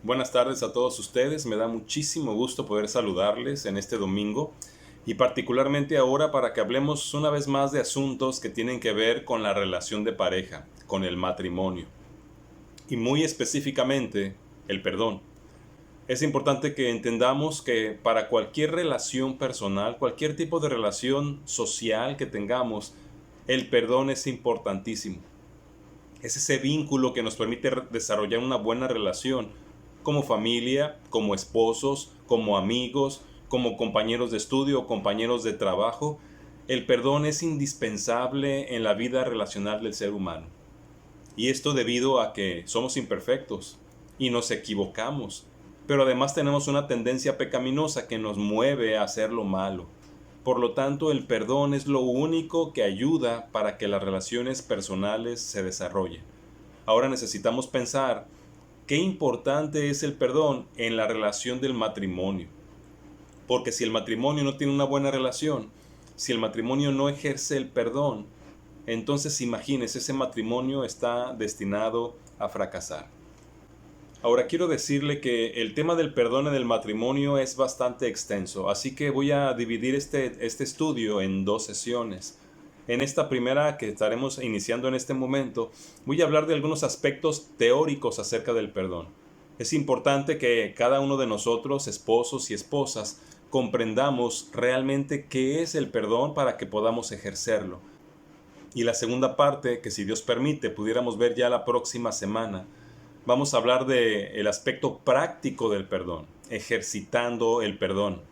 Buenas tardes a todos ustedes, me da muchísimo gusto poder saludarles en este domingo y particularmente ahora para que hablemos una vez más de asuntos que tienen que ver con la relación de pareja, con el matrimonio y muy específicamente el perdón. Es importante que entendamos que para cualquier relación personal, cualquier tipo de relación social que tengamos, el perdón es importantísimo. Es ese vínculo que nos permite desarrollar una buena relación como familia, como esposos, como amigos, como compañeros de estudio o compañeros de trabajo. El perdón es indispensable en la vida relacional del ser humano. Y esto debido a que somos imperfectos y nos equivocamos, pero además tenemos una tendencia pecaminosa que nos mueve a hacer lo malo. Por lo tanto, el perdón es lo único que ayuda para que las relaciones personales se desarrollen. Ahora necesitamos pensar qué importante es el perdón en la relación del matrimonio. Porque si el matrimonio no tiene una buena relación, si el matrimonio no ejerce el perdón, entonces imagínese, ese matrimonio está destinado a fracasar. Ahora quiero decirle que el tema del perdón en el matrimonio es bastante extenso, así que voy a dividir este estudio en dos sesiones. En esta primera que estaremos iniciando en este momento, voy a hablar de algunos aspectos teóricos acerca del perdón. Es importante que cada uno de nosotros, esposos y esposas, comprendamos realmente qué es el perdón para que podamos ejercerlo. Y la segunda parte, que si Dios permite, pudiéramos ver ya la próxima semana, vamos a hablar de el aspecto práctico del perdón, ejercitando el perdón.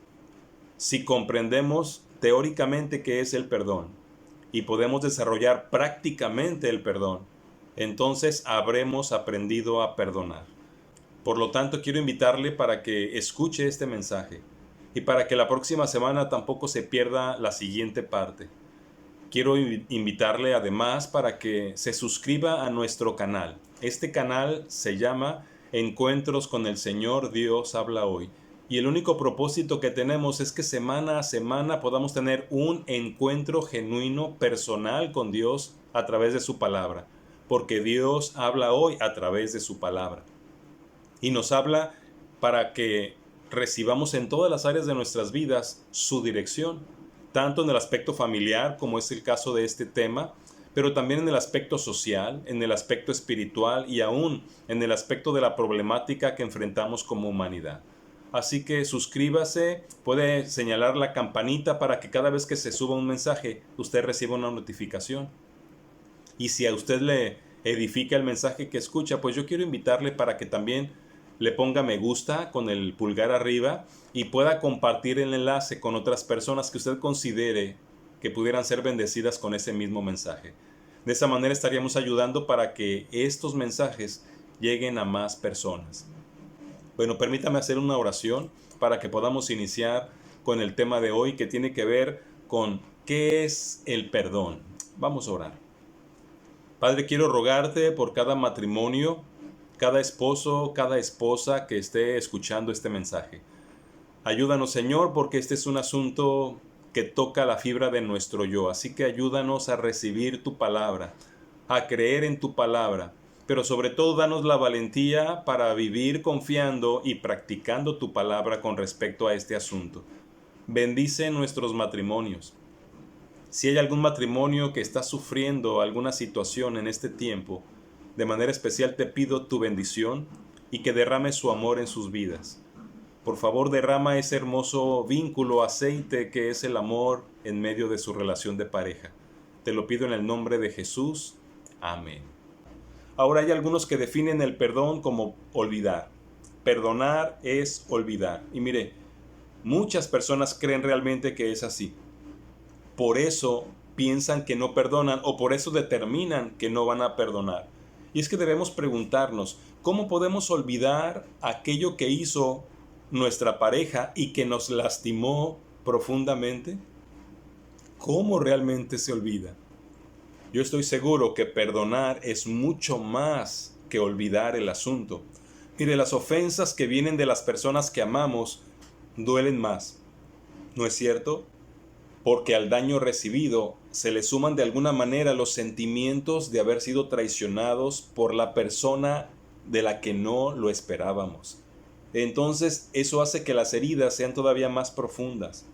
Si comprendemos teóricamente qué es el perdón y podemos desarrollar prácticamente el perdón, entonces habremos aprendido a perdonar. Por lo tanto, quiero invitarle para que escuche este mensaje y para que la próxima semana tampoco se pierda la siguiente parte. Quiero invitarle además para que se suscriba a nuestro canal. Este canal se llama Encuentros con el Señor Dios habla hoy. Y el único propósito que tenemos es que semana a semana podamos tener un encuentro genuino, personal con Dios a través de su palabra. Porque Dios habla hoy a través de su palabra. Y nos habla para que recibamos en todas las áreas de nuestras vidas su dirección, tanto en el aspecto familiar, como es el caso de este tema, pero también en el aspecto social, en el aspecto espiritual y aún en el aspecto de la problemática que enfrentamos como humanidad. Así que suscríbase, puede señalar la campanita para que cada vez que se suba un mensaje usted reciba una notificación. Y si a usted le edifica el mensaje que escucha, pues yo quiero invitarle para que también le ponga me gusta con el pulgar arriba y pueda compartir el enlace con otras personas que usted considere que pudieran ser bendecidas con ese mismo mensaje. De esa manera estaríamos ayudando para que estos mensajes lleguen a más personas. Bueno, permítame hacer una oración para que podamos iniciar con el tema de hoy que tiene que ver con ¿qué es el perdón? Vamos a orar. Padre, quiero rogarte por cada matrimonio, cada esposo, cada esposa que esté escuchando este mensaje. Ayúdanos, Señor, porque este es un asunto que toca la fibra de nuestro yo. Así que ayúdanos a recibir tu palabra, a creer en tu palabra, pero sobre todo danos la valentía para vivir confiando y practicando tu palabra con respecto a este asunto. Bendice nuestros matrimonios. Si hay algún matrimonio que está sufriendo alguna situación en este tiempo, de manera especial te pido tu bendición y que derrame su amor en sus vidas. Por favor, derrama ese hermoso vínculo, aceite que es el amor en medio de su relación de pareja. Te lo pido en el nombre de Jesús. Amén. Ahora hay algunos que definen el perdón como olvidar. Perdonar es olvidar. Y mire, muchas personas creen realmente que es así. Por eso piensan que no perdonan o por eso determinan que no van a perdonar. Y es que debemos preguntarnos, ¿cómo podemos olvidar aquello que hizo nuestra pareja y que nos lastimó profundamente? ¿Cómo realmente se olvida? Yo estoy seguro que perdonar es mucho más que olvidar el asunto. Mire, las ofensas que vienen de las personas que amamos duelen más, ¿no es cierto? Porque al daño recibido se le suman de alguna manera los sentimientos de haber sido traicionados por la persona de la que no lo esperábamos. Entonces eso hace que las heridas sean todavía más profundas.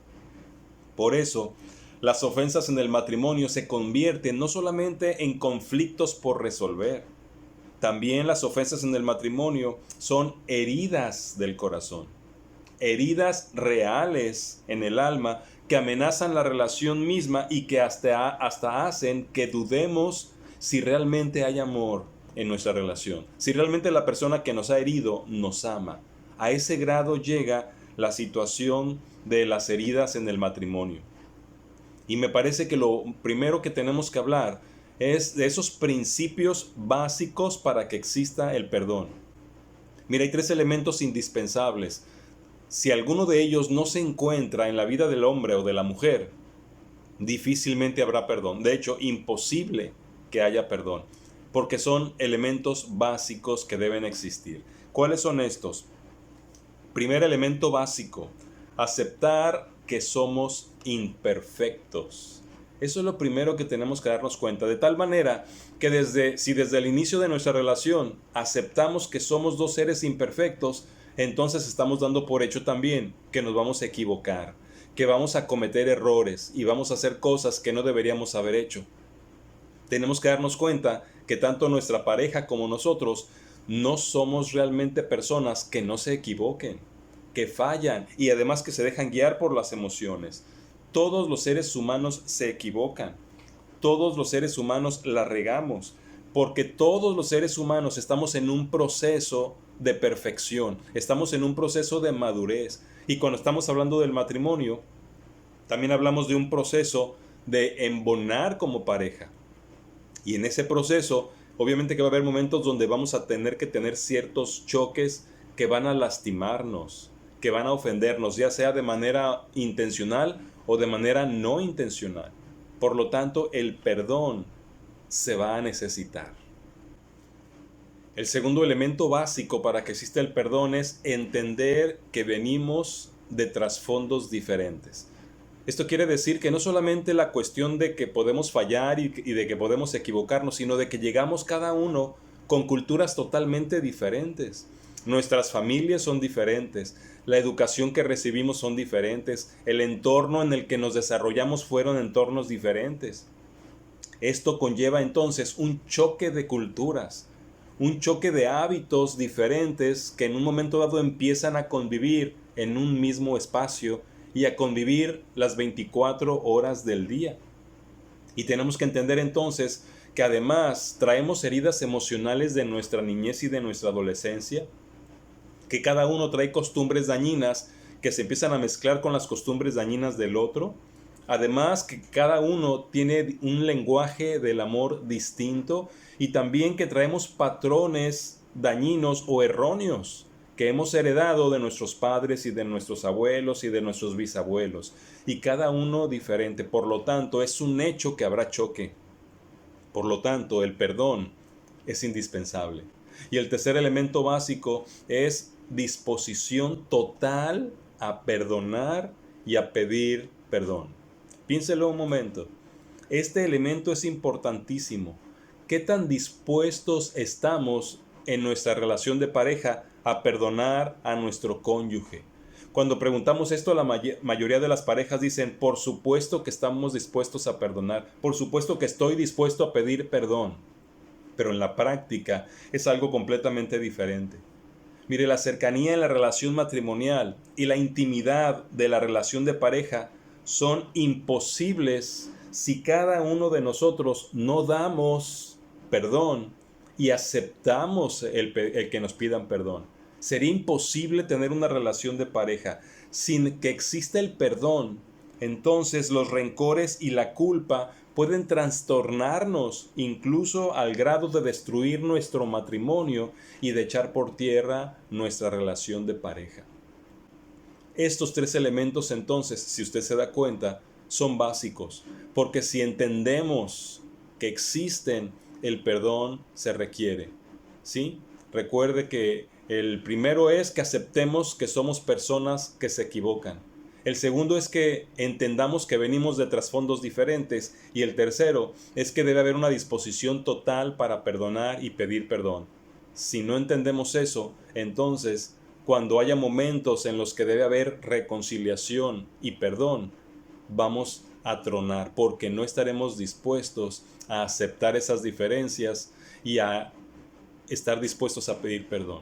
Por eso, las ofensas en el matrimonio se convierten no solamente en conflictos por resolver, también las ofensas en el matrimonio son heridas del corazón, heridas reales en el alma que amenazan la relación misma y que hasta hacen que dudemos si realmente hay amor en nuestra relación, si realmente la persona que nos ha herido nos ama. A ese grado llega la situación de las heridas en el matrimonio. Y me parece que lo primero que tenemos que hablar es de esos principios básicos para que exista el perdón. Mira, hay 3 elementos indispensables. Si alguno de ellos no se encuentra en la vida del hombre o de la mujer, difícilmente habrá perdón. De hecho, imposible que haya perdón, porque son elementos básicos que deben existir. ¿Cuáles son estos? Primer elemento básico, aceptar que somos imperfectos. Eso es lo primero que tenemos que darnos cuenta, de tal manera que si desde el inicio de nuestra relación aceptamos que somos 2 seres imperfectos, entonces estamos dando por hecho también que nos vamos a equivocar, que vamos a cometer errores y vamos a hacer cosas que no deberíamos haber hecho. Tenemos que darnos cuenta que tanto nuestra pareja como nosotros no somos realmente personas que no se equivoquen, que fallan y además que se dejan guiar por las emociones. Todos los seres humanos se equivocan, todos los seres humanos la regamos, porque todos los seres humanos estamos en un proceso de perfección, estamos en un proceso de madurez. Y cuando estamos hablando del matrimonio, también hablamos de un proceso de embonar como pareja. Y en ese proceso, obviamente que va a haber momentos donde vamos a tener que tener ciertos choques que van a lastimarnos, que van a ofendernos, ya sea de manera intencional o de manera no intencional. Por lo tanto, el perdón se va a necesitar. El segundo elemento básico para que exista el perdón es entender que venimos de trasfondos diferentes. Esto quiere decir que no solamente la cuestión de que podemos fallar y de que podemos equivocarnos, sino de que llegamos cada uno con culturas totalmente diferentes. Nuestras familias son diferentes, la educación que recibimos son diferentes, el entorno en el que nos desarrollamos fueron entornos diferentes. Esto conlleva entonces un choque de culturas, un choque de hábitos diferentes que en un momento dado empiezan a convivir en un mismo espacio y a convivir las 24 horas del día. Y tenemos que entender entonces que además traemos heridas emocionales de nuestra niñez y de nuestra adolescencia, que cada uno trae costumbres dañinas que se empiezan a mezclar con las costumbres dañinas del otro. Además que cada uno tiene un lenguaje del amor distinto y también que traemos patrones dañinos o erróneos que hemos heredado de nuestros padres y de nuestros abuelos y de nuestros bisabuelos, y cada uno diferente. Por lo tanto, es un hecho que habrá choque. Por lo tanto, el perdón es indispensable. Y el tercer elemento básico es disposición total a perdonar y a pedir perdón. Piénselo un momento. Este elemento es importantísimo. ¿Qué tan dispuestos estamos en nuestra relación de pareja a perdonar a nuestro cónyuge? Cuando preguntamos esto, la mayoría de las parejas dicen, por supuesto que estamos dispuestos a perdonar, por supuesto que estoy dispuesto a pedir perdón. Pero en la práctica es algo completamente diferente. Mire, la cercanía en la relación matrimonial y la intimidad de la relación de pareja son imposibles si cada uno de nosotros no damos perdón y aceptamos el que nos pidan perdón. Sería imposible tener una relación de pareja sin que exista el perdón. Entonces los rencores y la culpa pueden trastornarnos incluso al grado de destruir nuestro matrimonio y de echar por tierra nuestra relación de pareja. Estos 3 elementos entonces, si usted se da cuenta, son básicos, porque si entendemos que existen, el perdón se requiere, ¿sí? Recuerde que el primero es que aceptemos que somos personas que se equivocan. El segundo es que entendamos que venimos de trasfondos diferentes. Y el tercero es que debe haber una disposición total para perdonar y pedir perdón. Si no entendemos eso, entonces, cuando haya momentos en los que debe haber reconciliación y perdón, vamos a tronar porque no estaremos dispuestos a aceptar esas diferencias y a estar dispuestos a pedir perdón.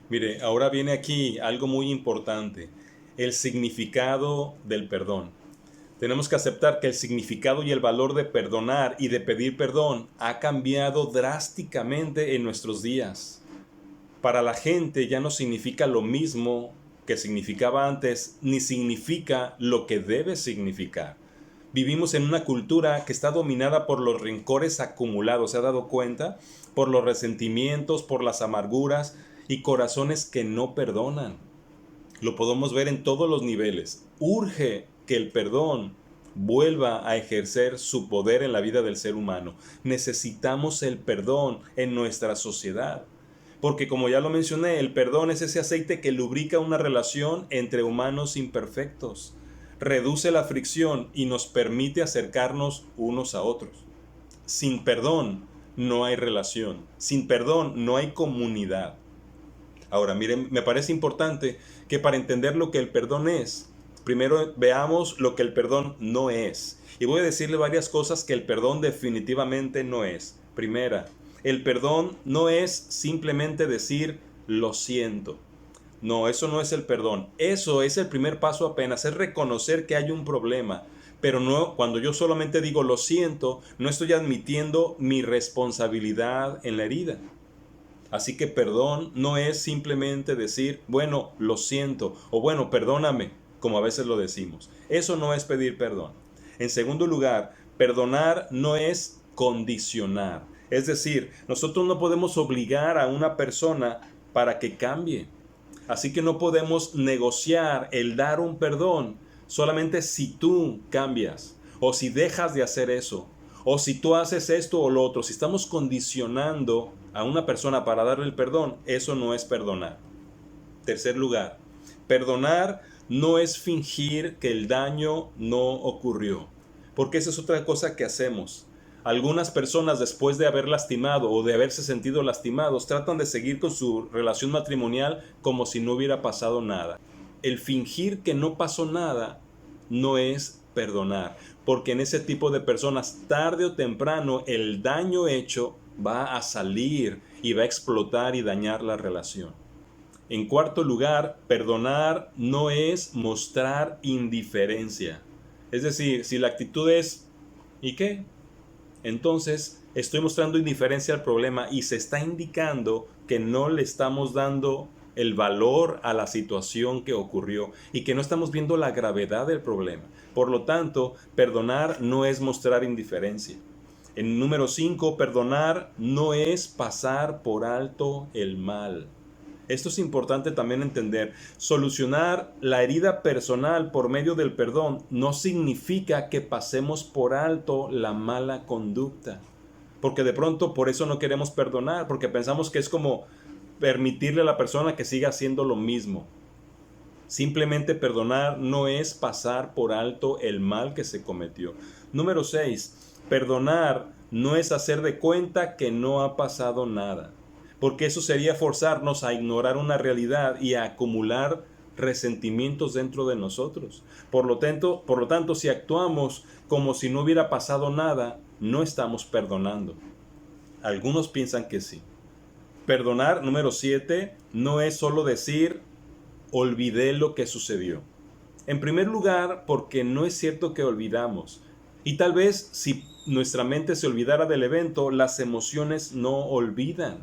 Mire, ahora viene aquí algo muy importante, el significado del perdón. Tenemos que aceptar que el significado y el valor de perdonar y de pedir perdón ha cambiado drásticamente en nuestros días. Para la gente ya no significa lo mismo que significaba antes, ni significa lo que debe significar. Vivimos en una cultura que está dominada por los rencores acumulados, ¿se ha dado cuenta? Por los resentimientos, por las amarguras y corazones que no perdonan. Lo podemos ver en todos los niveles. Urge que el perdón vuelva a ejercer su poder en la vida del ser humano. Necesitamos el perdón en nuestra sociedad. Porque como ya lo mencioné, el perdón es ese aceite que lubrica una relación entre humanos imperfectos. Reduce la fricción y nos permite acercarnos unos a otros. Sin perdón no hay relación. Sin perdón no hay comunidad. Ahora, miren, me parece importante que para entender lo que el perdón es, primero veamos lo que el perdón no es. Y voy a decirle varias cosas que el perdón definitivamente no es. Primera, el perdón no es simplemente decir lo siento. No, eso no es el perdón. Eso es el primer paso apenas, es reconocer que hay un problema. Pero no, cuando yo solamente digo lo siento, no estoy admitiendo mi responsabilidad en la herida. Así que perdón no es simplemente decir, bueno, lo siento, o bueno, perdóname, como a veces lo decimos. Eso no es pedir perdón. En segundo lugar, perdonar no es condicionar. Es decir, nosotros no podemos obligar a una persona para que cambie. Así que no podemos negociar el dar un perdón solamente si tú cambias, o si dejas de hacer eso, o si tú haces esto o lo otro. Si estamos condicionando a una persona para darle el perdón, eso no es perdonar. Tercer lugar, perdonar no es fingir que el daño no ocurrió, porque esa es otra cosa que hacemos. Algunas personas, después de haber lastimado o de haberse sentido lastimados, tratan de seguir con su relación matrimonial como si no hubiera pasado nada. El fingir que no pasó nada no es perdonar, porque en ese tipo de personas, tarde o temprano, el daño hecho va a salir y va a explotar y dañar la relación. En cuarto lugar, perdonar no es mostrar indiferencia. Es decir, si la actitud es ¿y qué? Entonces estoy mostrando indiferencia al problema y se está indicando que no le estamos dando el valor a la situación que ocurrió y que no estamos viendo la gravedad del problema. Por lo tanto, perdonar no es mostrar indiferencia. En número 5, perdonar no es pasar por alto el mal. Esto es importante también entender. Solucionar la herida personal por medio del perdón no significa que pasemos por alto la mala conducta. Porque de pronto por eso no queremos perdonar, porque pensamos que es como permitirle a la persona que siga haciendo lo mismo. Simplemente perdonar no es pasar por alto el mal que se cometió. Número 6. Perdonar no es hacer de cuenta que no ha pasado nada, porque eso sería forzarnos a ignorar una realidad y a acumular resentimientos dentro de nosotros. Por lo tanto, si actuamos como si no hubiera pasado nada, no estamos perdonando. Algunos piensan que sí. Perdonar, número 7, no es solo decir olvidé lo que sucedió. En primer lugar, porque no es cierto que olvidamos. Y tal vez si nuestra mente se olvidara del evento, las emociones no olvidan.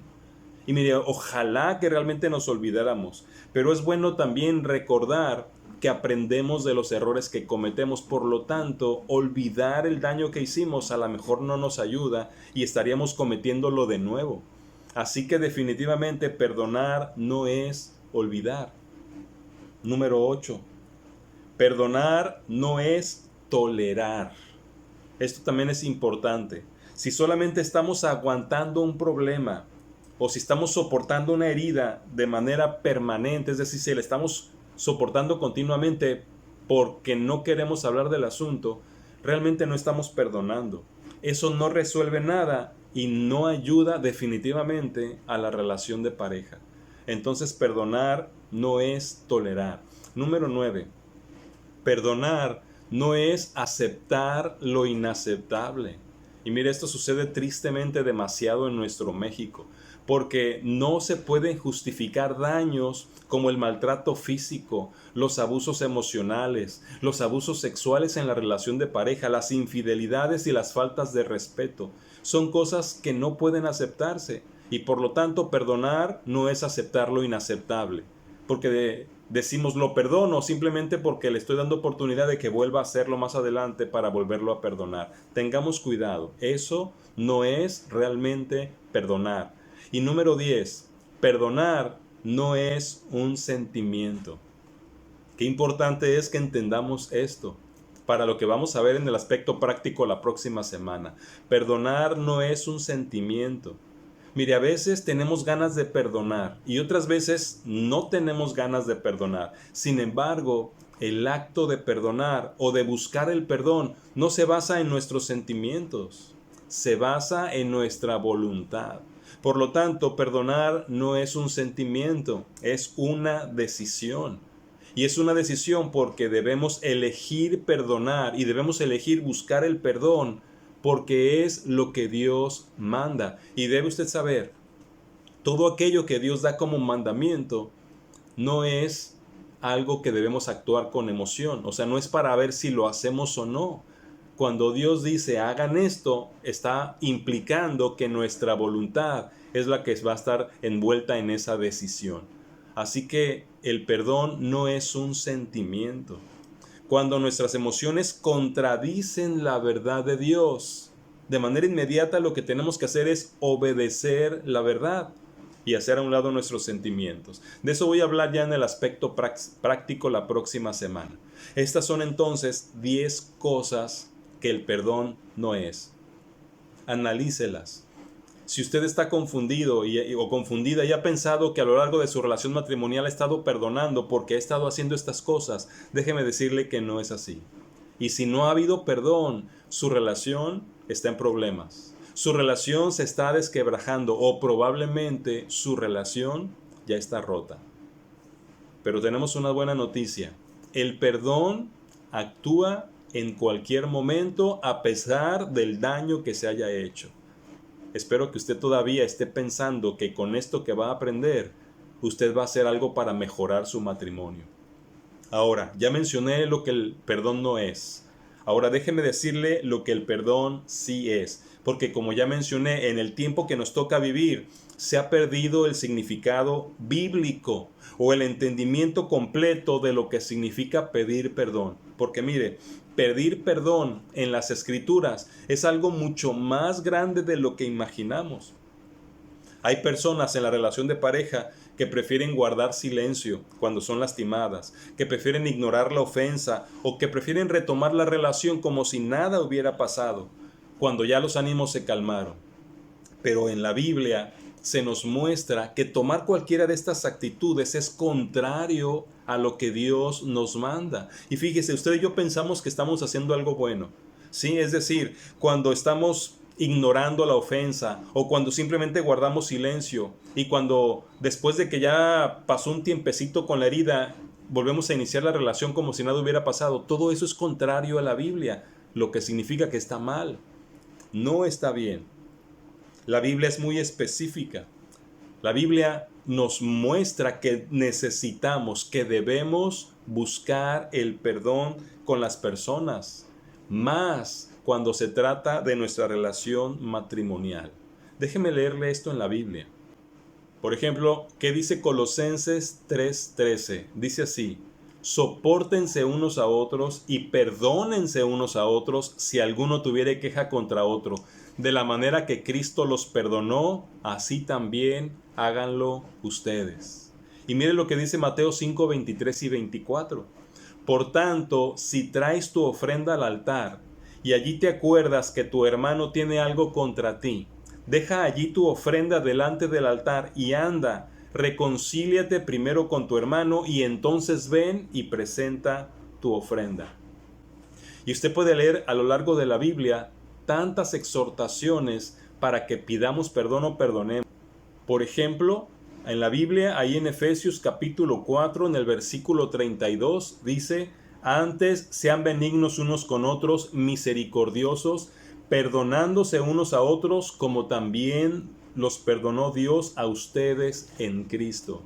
Y mire, ojalá que realmente nos olvidáramos, pero es bueno también recordar que aprendemos de los errores que cometemos. Por lo tanto, olvidar el daño que hicimos a lo mejor no nos ayuda y estaríamos cometiéndolo de nuevo. Así que definitivamente perdonar no es olvidar. Número 8. Perdonar no es tolerar. Esto también es importante. Si solamente estamos aguantando un problema, o si estamos soportando una herida de manera permanente, es decir, si la estamos soportando continuamente porque no queremos hablar del asunto, realmente no estamos perdonando. Eso no resuelve nada y no ayuda definitivamente a la relación de pareja. Entonces, perdonar no es tolerar. Número 9. Perdonar no es aceptar lo inaceptable. Y mire, esto sucede tristemente demasiado en nuestro México, porque no se pueden justificar daños como el maltrato físico, los abusos emocionales, los abusos sexuales en la relación de pareja, las infidelidades y las faltas de respeto. Son cosas que no pueden aceptarse y por lo tanto perdonar no es aceptar lo inaceptable, porque decimos lo perdono simplemente porque le estoy dando oportunidad de que vuelva a hacerlo más adelante para volverlo a perdonar. Tengamos cuidado, eso no es realmente perdonar. Y número 10, perdonar no es un sentimiento. Qué importante es que entendamos esto para lo que vamos a ver en el aspecto práctico la próxima semana. Perdonar no es un sentimiento. Mire, a veces tenemos ganas de perdonar y otras veces no tenemos ganas de perdonar. Sin embargo, el acto de perdonar o de buscar el perdón no se basa en nuestros sentimientos, se basa en nuestra voluntad. Por lo tanto, perdonar no es un sentimiento, es una decisión. Y es una decisión porque debemos elegir perdonar y debemos elegir buscar el perdón porque es lo que Dios manda. Y debe usted saber, todo aquello que Dios da como mandamiento no es algo que debemos actuar con emoción. O sea, no es para ver si lo hacemos o no. Cuando Dios dice hagan esto, está implicando que nuestra voluntad es la que va a estar envuelta en esa decisión. Así que el perdón no es un sentimiento. Cuando nuestras emociones contradicen la verdad de Dios, de manera inmediata lo que tenemos que hacer es obedecer la verdad y hacer a un lado nuestros sentimientos. De eso voy a hablar ya en el aspecto práctico la próxima semana. Estas son entonces 10 cosas que el perdón no es. Analícelas. Si usted está confundido o confundida y ha pensado que a lo largo de su relación matrimonial ha estado perdonando porque ha estado haciendo estas cosas, déjeme decirle que no es así. Y si no ha habido perdón, su relación está en problemas. Su relación se está desquebrajando o probablemente su relación ya está rota. Pero tenemos una buena noticia. El perdón actúa en cualquier momento a pesar del daño que se haya hecho. Espero que usted todavía esté pensando que con esto que va a aprender, usted va a hacer algo para mejorar su matrimonio. Ahora, ya mencioné lo que el perdón no es. Ahora déjeme decirle lo que el perdón sí es. Porque como ya mencioné, en el tiempo que nos toca vivir, se ha perdido el significado bíblico o el entendimiento completo de lo que significa pedir perdón. Porque mire, pedir perdón en las Escrituras es algo mucho más grande de lo que imaginamos. Hay personas en la relación de pareja que prefieren guardar silencio cuando son lastimadas, que prefieren ignorar la ofensa o que prefieren retomar la relación como si nada hubiera pasado, cuando ya los ánimos se calmaron. Pero en la Biblia se nos muestra que tomar cualquiera de estas actitudes es contrario a lo que Dios nos manda. Y fíjese, usted y yo pensamos que estamos haciendo algo bueno. Sí, es decir, cuando estamos ignorando la ofensa o cuando simplemente guardamos silencio y cuando después de que ya pasó un tiempecito con la herida, volvemos a iniciar la relación como si nada hubiera pasado. Todo eso es contrario a la Biblia, lo que significa que está mal. No está bien. La Biblia es muy específica. La Biblia nos muestra que necesitamos, que debemos buscar el perdón con las personas, más cuando se trata de nuestra relación matrimonial. Déjeme leerle esto en la Biblia. Por ejemplo, ¿qué dice Colosenses 3:13? Dice así: sopórtense unos a otros y perdónense unos a otros si alguno tuviere queja contra otro. De la manera que Cristo los perdonó, así también háganlo ustedes. Y mire lo que dice Mateo 5:23 y 24. Por tanto, si traes tu ofrenda al altar y allí te acuerdas que tu hermano tiene algo contra ti, deja allí tu ofrenda delante del altar y anda, reconcíliate primero con tu hermano y entonces ven y presenta tu ofrenda. Y usted puede leer a lo largo de la Biblia tantas exhortaciones para que pidamos perdón o perdonemos. Por ejemplo, en la Biblia, ahí en Efesios capítulo 4, en el versículo 32, dice: antes sean benignos unos con otros, misericordiosos, perdonándose unos a otros, como también los perdonó Dios a ustedes en Cristo.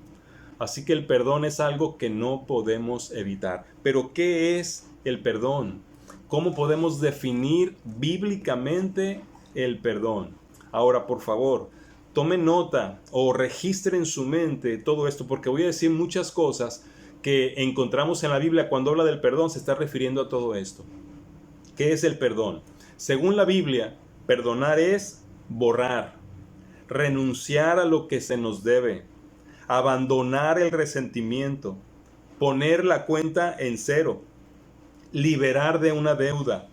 Así que el perdón es algo que no podemos evitar. Pero ¿qué es el perdón? ¿Cómo podemos definir bíblicamente el perdón? Ahora, por favor, tome nota o registre en su mente todo esto, porque voy a decir muchas cosas que encontramos en la Biblia cuando habla del perdón. Se está refiriendo a todo esto. ¿Qué es el perdón? Según la Biblia, perdonar es borrar, renunciar a lo que se nos debe, abandonar el resentimiento, poner la cuenta en cero, liberar de una deuda,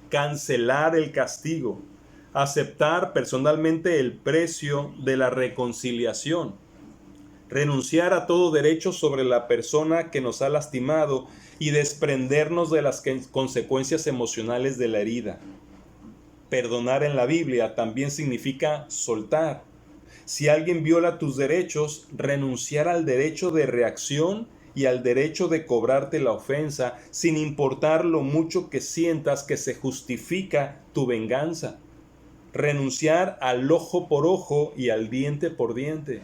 cancelar el castigo, aceptar personalmente el precio de la reconciliación, renunciar a todo derecho sobre la persona que nos ha lastimado y desprendernos de las consecuencias emocionales de la herida. Perdonar en la Biblia también significa soltar. Si alguien viola tus derechos, renunciar al derecho de reacción y al derecho de cobrarte la ofensa, sin importar lo mucho que sientas que se justifica tu venganza. Renunciar al ojo por ojo y al diente por diente.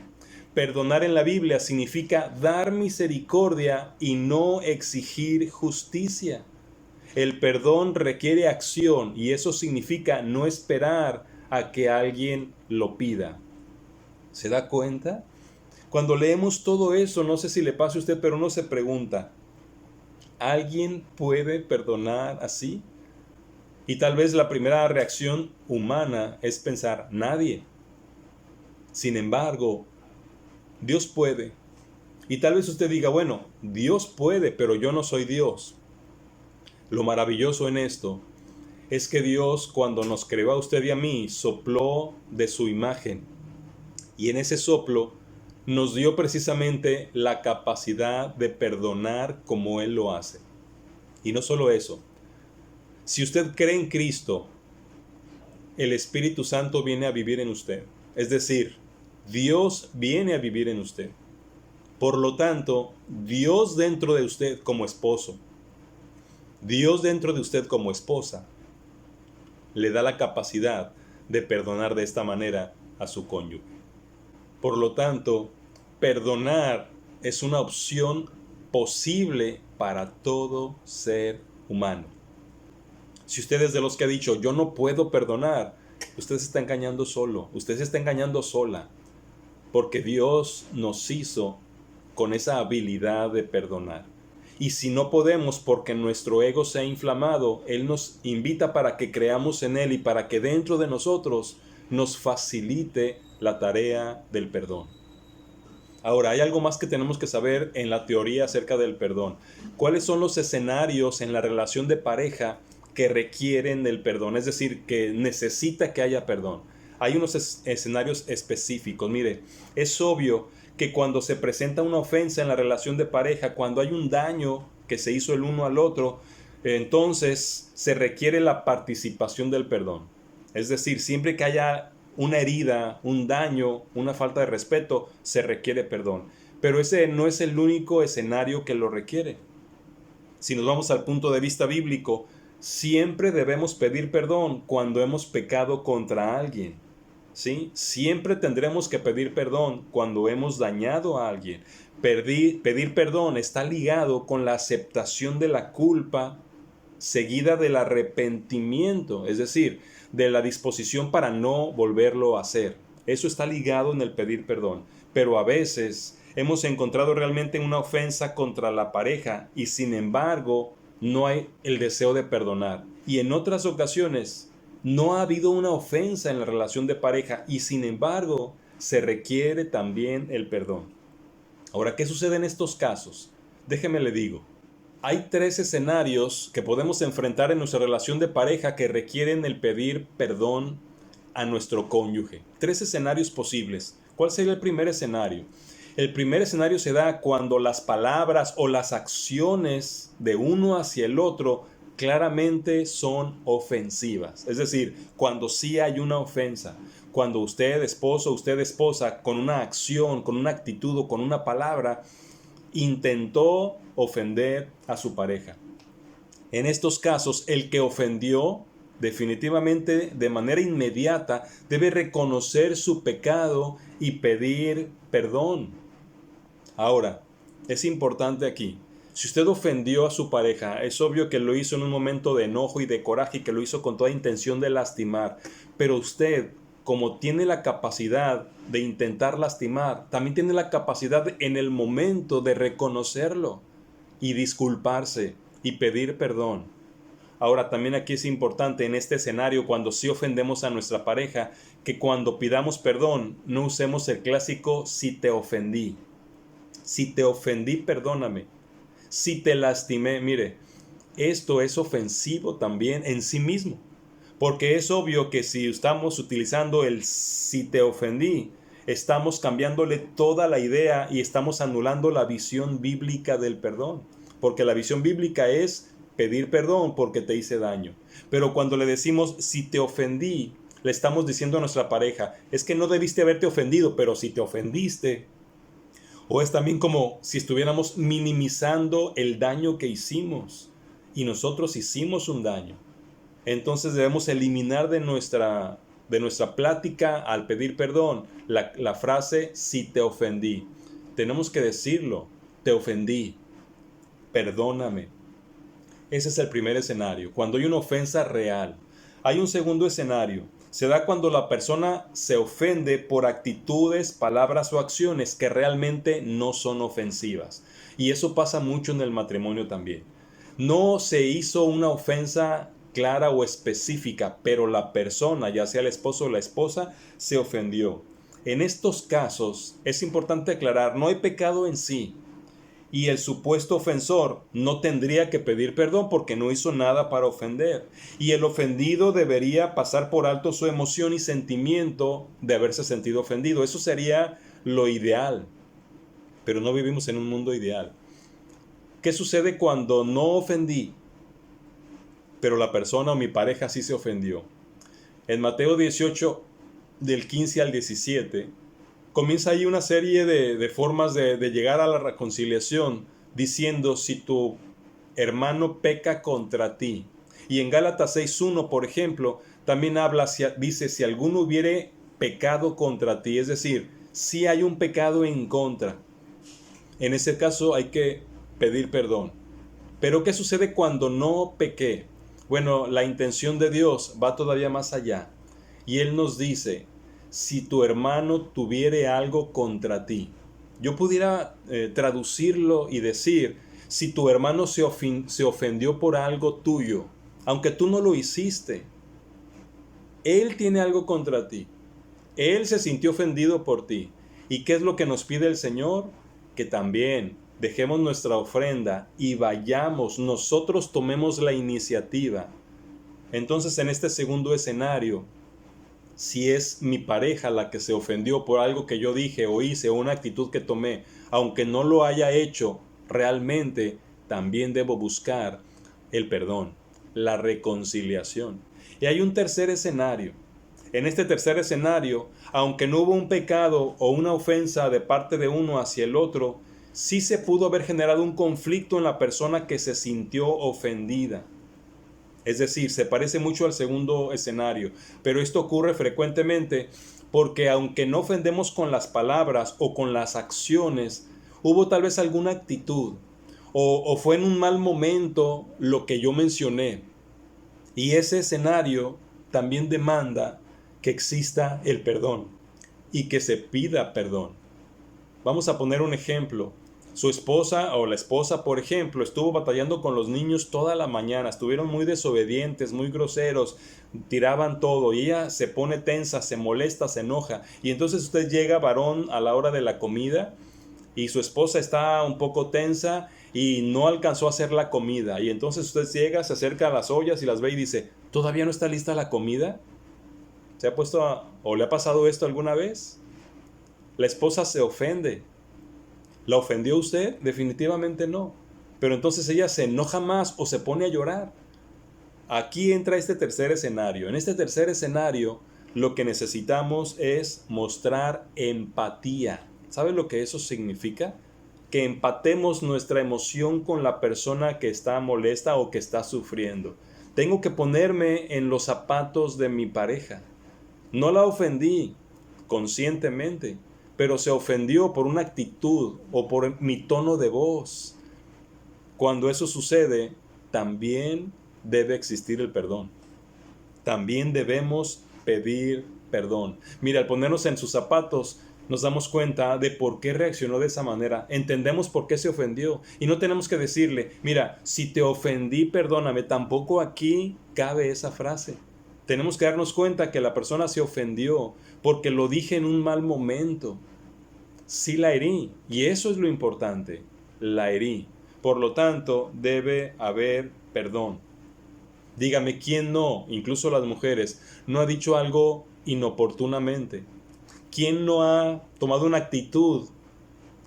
Perdonar en la Biblia significa dar misericordia y no exigir justicia. El perdón requiere acción y eso significa no esperar a que alguien lo pida. ¿Se da cuenta? Cuando leemos todo eso, no sé si le pasa a usted, pero uno se pregunta, ¿alguien puede perdonar así? Y tal vez la primera reacción humana es pensar, nadie. Sin embargo, Dios puede. Y tal vez usted diga, bueno, Dios puede, pero yo no soy Dios. Lo maravilloso en esto es que Dios, cuando nos creó a usted y a mí, sopló de su imagen. Y en ese soplo nos dio precisamente la capacidad de perdonar como Él lo hace. Y no solo eso. Si usted cree en Cristo, el Espíritu Santo viene a vivir en usted. Es decir, Dios viene a vivir en usted. Por lo tanto, Dios dentro de usted como esposo, Dios dentro de usted como esposa, le da la capacidad de perdonar de esta manera a su cónyuge. Por lo tanto, perdonar es una opción posible para todo ser humano. Si usted es de los que ha dicho, yo no puedo perdonar, usted se está engañando solo, usted se está engañando sola, porque Dios nos hizo con esa habilidad de perdonar. Y si no podemos porque nuestro ego se ha inflamado, Él nos invita para que creamos en Él y para que dentro de nosotros nos facilite la tarea del perdón. Ahora, hay algo más que tenemos que saber en la teoría acerca del perdón. ¿Cuáles son los escenarios en la relación de pareja que requieren el perdón? Es decir, que necesita que haya perdón. Hay unos escenarios específicos. Mire, es obvio que cuando se presenta una ofensa en la relación de pareja, cuando hay un daño que se hizo el uno al otro, entonces se requiere la participación del perdón. Es decir, siempre que haya una herida, un daño, una falta de respeto, se requiere perdón. Pero ese no es el único escenario que lo requiere. Si nos vamos al punto de vista bíblico, siempre debemos pedir perdón cuando hemos pecado contra alguien. ¿Sí? Siempre tendremos que pedir perdón cuando hemos dañado a alguien. Pedir perdón está ligado con la aceptación de la culpa seguida del arrepentimiento, es decir, de la disposición para no volverlo a hacer. Eso está ligado en el pedir perdón. Pero a veces hemos encontrado realmente una ofensa contra la pareja y sin embargo no hay el deseo de perdonar. Y en otras ocasiones no ha habido una ofensa en la relación de pareja y sin embargo se requiere también el perdón. Ahora, ¿qué sucede en estos casos? Déjeme le digo. Hay 3 escenarios que podemos enfrentar en nuestra relación de pareja que requieren el pedir perdón a nuestro cónyuge. 3 escenarios posibles. ¿Cuál sería el primer escenario? El primer escenario se da cuando las palabras o las acciones de uno hacia el otro claramente son ofensivas. Es decir, cuando sí hay una ofensa. cuando usted, esposo, usted, esposa, con una acción, con una actitud o con una palabra, intentó ofender a su pareja. En estos casos, el que ofendió, definitivamente, de manera inmediata, debe reconocer su pecado y pedir perdón. Ahora, es importante aquí, si usted ofendió a su pareja, es obvio que lo hizo en un momento de enojo y de coraje y que lo hizo con toda intención de lastimar, pero usted, como tiene la capacidad de intentar lastimar, también tiene la capacidad en el momento de reconocerlo y disculparse y pedir perdón. Ahora, también aquí es importante en este escenario, cuando sí ofendemos a nuestra pareja, que cuando pidamos perdón no usemos el clásico "si te ofendí". Si te ofendí, perdóname. Si te lastimé, mire, esto es ofensivo también en sí mismo. Porque es obvio que si estamos utilizando el "si te ofendí", estamos cambiándole toda la idea y estamos anulando la visión bíblica del perdón. Porque la visión bíblica es pedir perdón porque te hice daño. Pero cuando le decimos "si te ofendí", le estamos diciendo a nuestra pareja, es que no debiste haberte ofendido, pero si te ofendiste. O es también como si estuviéramos minimizando el daño que hicimos. Y nosotros hicimos un daño. Entonces debemos eliminar de nuestra plática al pedir perdón la frase "si te ofendí". Tenemos que decirlo, te ofendí, perdóname. Ese es el primer escenario, cuando hay una ofensa real. Hay un segundo escenario, se da cuando la persona se ofende por actitudes, palabras o acciones que realmente no son ofensivas. Y eso pasa mucho en el matrimonio también. No se hizo una ofensa clara o específica, pero la persona, ya sea el esposo o la esposa, se ofendió. En estos casos es importante aclarar, no hay pecado en sí, y el supuesto ofensor no tendría que pedir perdón porque no hizo nada para ofender. Y el ofendido debería pasar por alto su emoción y sentimiento de haberse sentido ofendido. Eso sería lo ideal, pero no vivimos en un mundo ideal. ¿Qué sucede cuando no ofendí, pero la persona o mi pareja sí se ofendió? En Mateo 18, del 15 al 17, comienza ahí una serie de formas de llegar a la reconciliación, diciendo: si tu hermano peca contra ti. Y en Gálatas 6:1, por ejemplo, también dice: si alguno hubiere pecado contra ti, es decir, si hay un pecado en contra. En ese caso hay que pedir perdón. Pero ¿qué sucede cuando no pequé? Bueno, la intención de Dios va todavía más allá. Y Él nos dice: si tu hermano tuviere algo contra ti. Yo pudiera traducirlo y decir: si tu hermano se ofendió por algo tuyo, aunque tú no lo hiciste, él tiene algo contra ti. Él se sintió ofendido por ti. ¿Y qué es lo que nos pide el Señor? Que también dejemos nuestra ofrenda y vayamos, nosotros tomemos la iniciativa. Entonces, en este segundo escenario, si es mi pareja la que se ofendió por algo que yo dije o hice o una actitud que tomé, aunque no lo haya hecho realmente, también debo buscar el perdón, la reconciliación. Y hay un tercer escenario. En este tercer escenario, aunque no hubo un pecado o una ofensa de parte de uno hacia el otro, sí se pudo haber generado un conflicto en la persona que se sintió ofendida. Es decir, se parece mucho al segundo escenario, pero esto ocurre frecuentemente porque aunque no ofendemos con las palabras o con las acciones, hubo tal vez alguna actitud o fue en un mal momento lo que yo mencioné. Y ese escenario también demanda que exista el perdón y que se pida perdón. Vamos a poner un ejemplo. Su esposa o la esposa, por ejemplo, estuvo batallando con los niños toda la mañana, estuvieron muy desobedientes, muy groseros, tiraban todo y ella se pone tensa, se molesta, se enoja. Y entonces usted llega, varón, a la hora de la comida y su esposa está un poco tensa y no alcanzó a hacer la comida. Y entonces usted llega, se acerca a las ollas y las ve y dice: ¿todavía no está lista la comida? ¿Se ha puesto o le ha pasado esto alguna vez? La esposa se ofende. ¿La ofendió usted? Definitivamente no. Pero entonces ella se enoja más o se pone a llorar. Aquí entra este tercer escenario. En este tercer escenario, lo que necesitamos es mostrar empatía. ¿Sabes lo que eso significa? Que empatemos nuestra emoción con la persona que está molesta o que está sufriendo. Tengo que ponerme en los zapatos de mi pareja. No la ofendí conscientemente, pero se ofendió por una actitud o por mi tono de voz. Cuando eso sucede, también debe existir el perdón. También debemos pedir perdón. Mira, al ponernos en sus zapatos, nos damos cuenta de por qué reaccionó de esa manera. Entendemos por qué se ofendió. Y no tenemos que decirle, mira, si te ofendí, perdóname. Tampoco aquí cabe esa frase. Tenemos que darnos cuenta que la persona se ofendió porque lo dije en un mal momento. Sí la herí. Y eso es lo importante. La herí. Por lo tanto, debe haber perdón. Dígame, ¿quién no, incluso las mujeres, no ha dicho algo inoportunamente? ¿Quién no ha tomado una actitud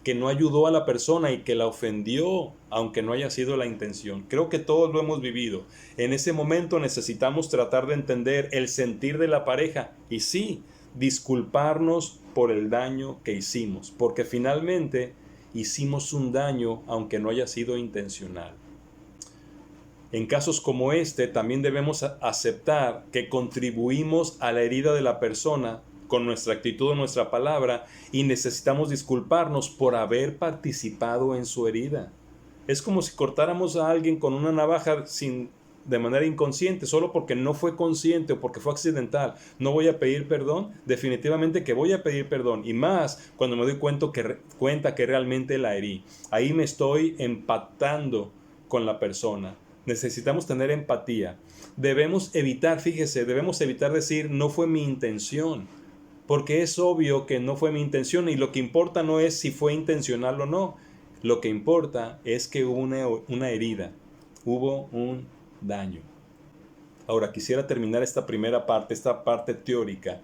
que no ayudó a la persona y que la ofendió, aunque no haya sido la intención? Creo que todos lo hemos vivido. En ese momento necesitamos tratar de entender el sentir de la pareja y sí, disculparnos por el daño que hicimos, porque finalmente hicimos un daño aunque no haya sido intencional. En casos como este, también debemos aceptar que contribuimos a la herida de la persona con nuestra actitud o nuestra palabra y necesitamos disculparnos por haber participado en su herida. Es como si cortáramos a alguien con una navaja de manera inconsciente, solo porque no fue consciente o porque fue accidental. ¿No voy a pedir perdón? Definitivamente que voy a pedir perdón. Y más cuando me doy cuenta que realmente la herí. Ahí me estoy empatando con la persona. Necesitamos tener empatía. Debemos evitar, fíjese, debemos evitar decir no fue mi intención, porque es obvio que no fue mi intención y lo que importa no es si fue intencional o no. Lo que importa es que hubo una herida, hubo un daño. Ahora quisiera terminar esta primera parte, esta parte teórica,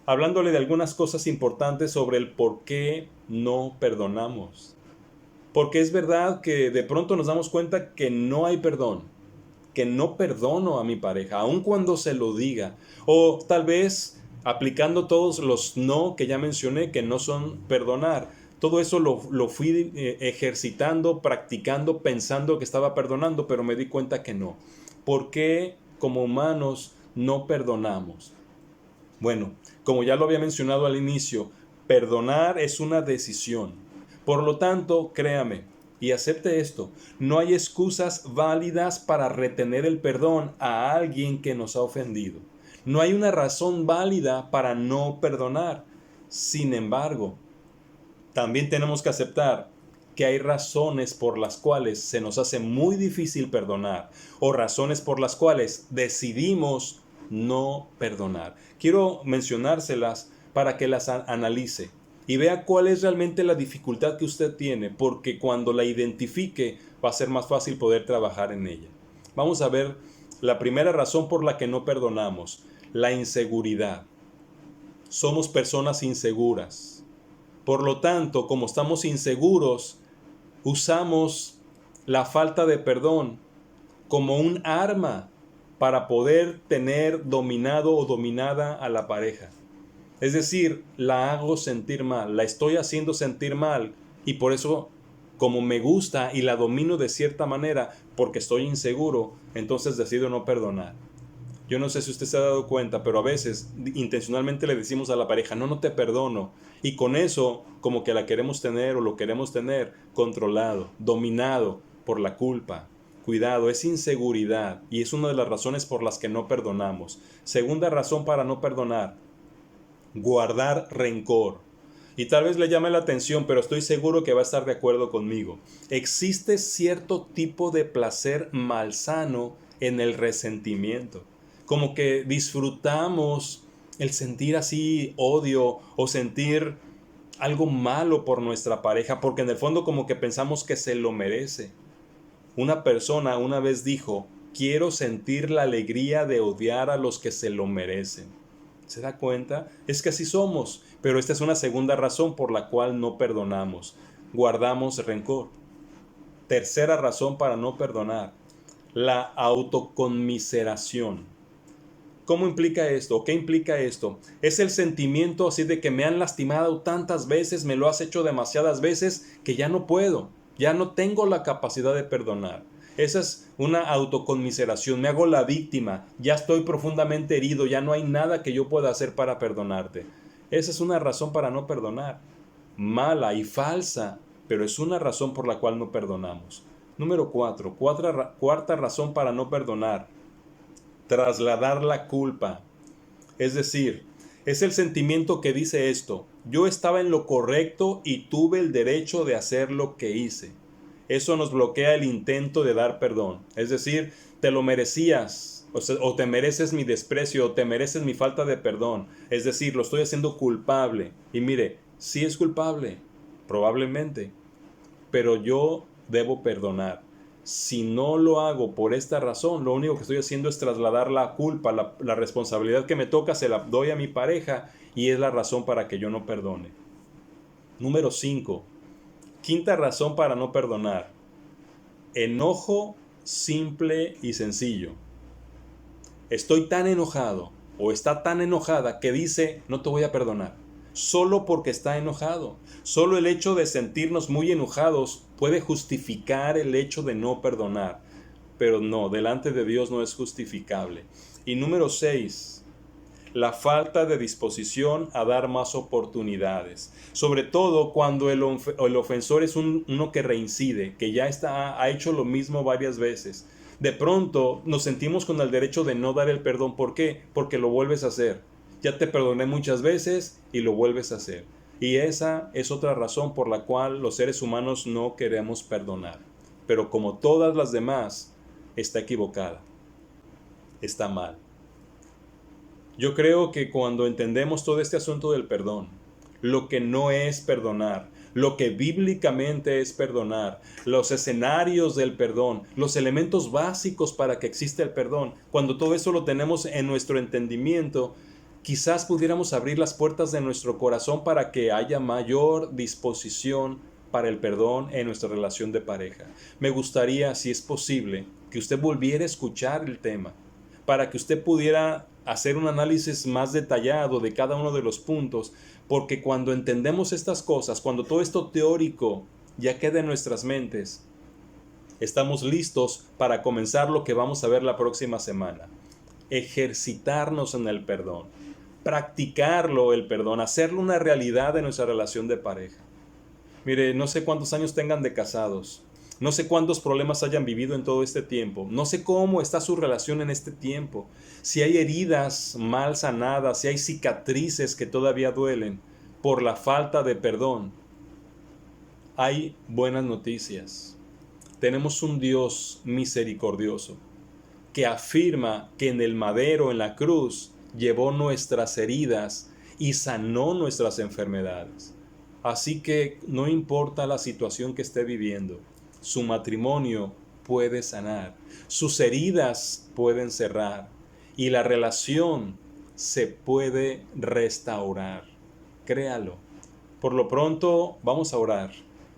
hablándole de algunas cosas importantes sobre el por qué no perdonamos. Porque es verdad que de pronto nos damos cuenta que no hay perdón, que no perdono a mi pareja, aun cuando se lo diga. O tal vez aplicando todos los no que ya mencioné, que no son perdonar. Todo eso lo fui ejercitando, practicando, pensando que estaba perdonando, pero me di cuenta que no. ¿Por qué como humanos no perdonamos? Bueno, como ya lo había mencionado al inicio, perdonar es una decisión. Por lo tanto, créame y acepte esto, no hay excusas válidas para retener el perdón a alguien que nos ha ofendido. No hay una razón válida para no perdonar. Sin embargo, también tenemos que aceptar que hay razones por las cuales se nos hace muy difícil perdonar o razones por las cuales decidimos no perdonar. Quiero mencionárselas para que las analice y vea cuál es realmente la dificultad que usted tiene, porque cuando la identifique va a ser más fácil poder trabajar en ella. Vamos a ver la primera razón por la que no perdonamos, la inseguridad. Somos personas inseguras. Por lo tanto, como estamos inseguros, usamos la falta de perdón como un arma para poder tener dominado o dominada a la pareja. Es decir, la hago sentir mal, la estoy haciendo sentir mal y por eso, como me gusta y la domino de cierta manera porque estoy inseguro, entonces decido no perdonar. Yo no sé si usted se ha dado cuenta, pero a veces intencionalmente le decimos a la pareja, no, no te perdono. Y con eso, como que la queremos tener o lo queremos tener controlado, dominado por la culpa. Cuidado, es inseguridad y es una de las razones por las que no perdonamos. Segunda razón para no perdonar, guardar rencor. Y tal vez le llame la atención, pero estoy seguro que va a estar de acuerdo conmigo. Existe cierto tipo de placer malsano en el resentimiento. Como que disfrutamos el sentir así odio o sentir algo malo por nuestra pareja, porque en el fondo como que pensamos que se lo merece. Una persona una vez dijo, quiero sentir la alegría de odiar a los que se lo merecen. ¿Se da cuenta? Es que así somos, pero esta es una segunda razón por la cual no perdonamos. Guardamos rencor. Tercera razón para no perdonar, la autoconmiseración. ¿Cómo implica esto? ¿O qué implica esto? Es el sentimiento así de que me han lastimado tantas veces, me lo has hecho demasiadas veces, que ya no puedo, ya no tengo la capacidad de perdonar. Esa es una autoconmiseración, me hago la víctima, ya estoy profundamente herido, ya no hay nada que yo pueda hacer para perdonarte. Esa es una razón para no perdonar, mala y falsa, pero es una razón por la cual no perdonamos. Número 4, cuarta razón para no perdonar: trasladar la culpa. Es decir, es el sentimiento que dice esto: yo estaba en lo correcto y tuve el derecho de hacer lo que hice. Eso nos bloquea el intento de dar perdón. Es decir, te lo merecías, o te mereces mi desprecio, o te mereces mi falta de perdón. Es decir, lo estoy haciendo culpable. Y mire, sí es culpable, probablemente, pero yo debo perdonar. Si no lo hago por esta razón, lo único que estoy haciendo es trasladar la culpa, la responsabilidad que me toca, se la doy a mi pareja, y es la razón para que yo no perdone. Número 5. Quinta razón para no perdonar: enojo simple y sencillo. Estoy tan enojado o está tan enojada que dice no te voy a perdonar, solo porque está enojado. Solo el hecho de sentirnos muy enojados puede justificar el hecho de no perdonar, pero no, delante de Dios no es justificable. Y número 6, la falta de disposición a dar más oportunidades, sobre todo cuando el ofensor es uno que reincide, que ya ha hecho lo mismo varias veces. De pronto nos sentimos con el derecho de no dar el perdón. ¿Por qué? Porque lo vuelves a hacer. Ya te perdoné muchas veces y lo vuelves a hacer. Y esa es otra razón por la cual los seres humanos no queremos perdonar. Pero como todas las demás, está equivocada, está mal. Yo creo que cuando entendemos todo este asunto del perdón, lo que no es perdonar, lo que bíblicamente es perdonar, los escenarios del perdón, los elementos básicos para que exista el perdón, cuando todo eso lo tenemos en nuestro entendimiento, quizás pudiéramos abrir las puertas de nuestro corazón para que haya mayor disposición para el perdón en nuestra relación de pareja. Me gustaría, si es posible, que usted volviera a escuchar el tema, para que usted pudiera hacer un análisis más detallado de cada uno de los puntos, porque cuando entendemos estas cosas, cuando todo esto teórico ya queda en nuestras mentes, estamos listos para comenzar lo que vamos a ver la próxima semana: ejercitarnos en el perdón, practicarlo el perdón, hacerlo una realidad en nuestra relación de pareja. Mire, no sé cuántos años tengan de casados, no sé cuántos problemas hayan vivido en todo este tiempo, no sé cómo está su relación en este tiempo, si hay heridas mal sanadas, si hay cicatrices que todavía duelen por la falta de perdón. Hay buenas noticias. Tenemos un Dios misericordioso que afirma que en el madero, en la cruz, llevó nuestras heridas y sanó nuestras enfermedades. Así que no importa la situación que esté viviendo, su matrimonio puede sanar, sus heridas pueden cerrar y la relación se puede restaurar. Créalo. Por lo pronto vamos a orar,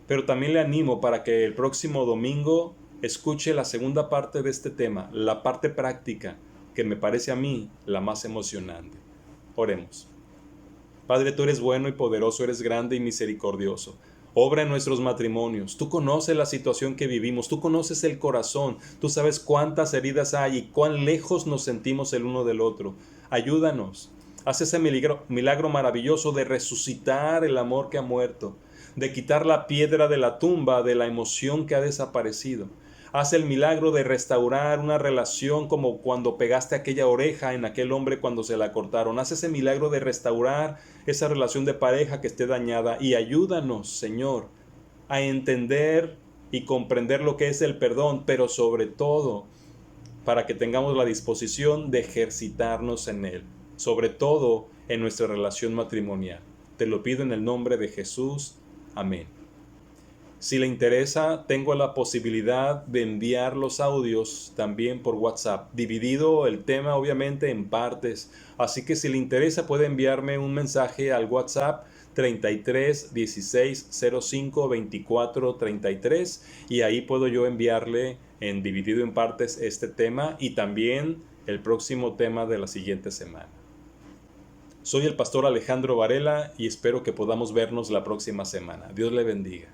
pero también le animo para que el próximo domingo escuche la segunda parte de este tema, la parte práctica, que me parece a mí la más emocionante. Oremos. Padre, tú eres bueno y poderoso, eres grande y misericordioso. Obra en nuestros matrimonios. Tú conoces la situación que vivimos, tú conoces el corazón, tú sabes cuántas heridas hay y cuán lejos nos sentimos el uno del otro. Ayúdanos. Haz ese milagro maravilloso de resucitar el amor que ha muerto, de quitar la piedra de la tumba de la emoción que ha desaparecido. Haz el milagro de restaurar una relación como cuando pegaste aquella oreja en aquel hombre cuando se la cortaron. Haz ese milagro de restaurar esa relación de pareja que esté dañada y ayúdanos, Señor, a entender y comprender lo que es el perdón, pero sobre todo para que tengamos la disposición de ejercitarnos en él, sobre todo en nuestra relación matrimonial. Te lo pido en el nombre de Jesús. Amén. Si le interesa, tengo la posibilidad de enviar los audios también por WhatsApp, dividido el tema obviamente en partes. Así que si le interesa puede enviarme un mensaje al WhatsApp 33 16 05 24 33 y ahí puedo yo enviarle en dividido en partes este tema y también el próximo tema de la siguiente semana. Soy el pastor Alejandro Varela y espero que podamos vernos la próxima semana. Dios le bendiga.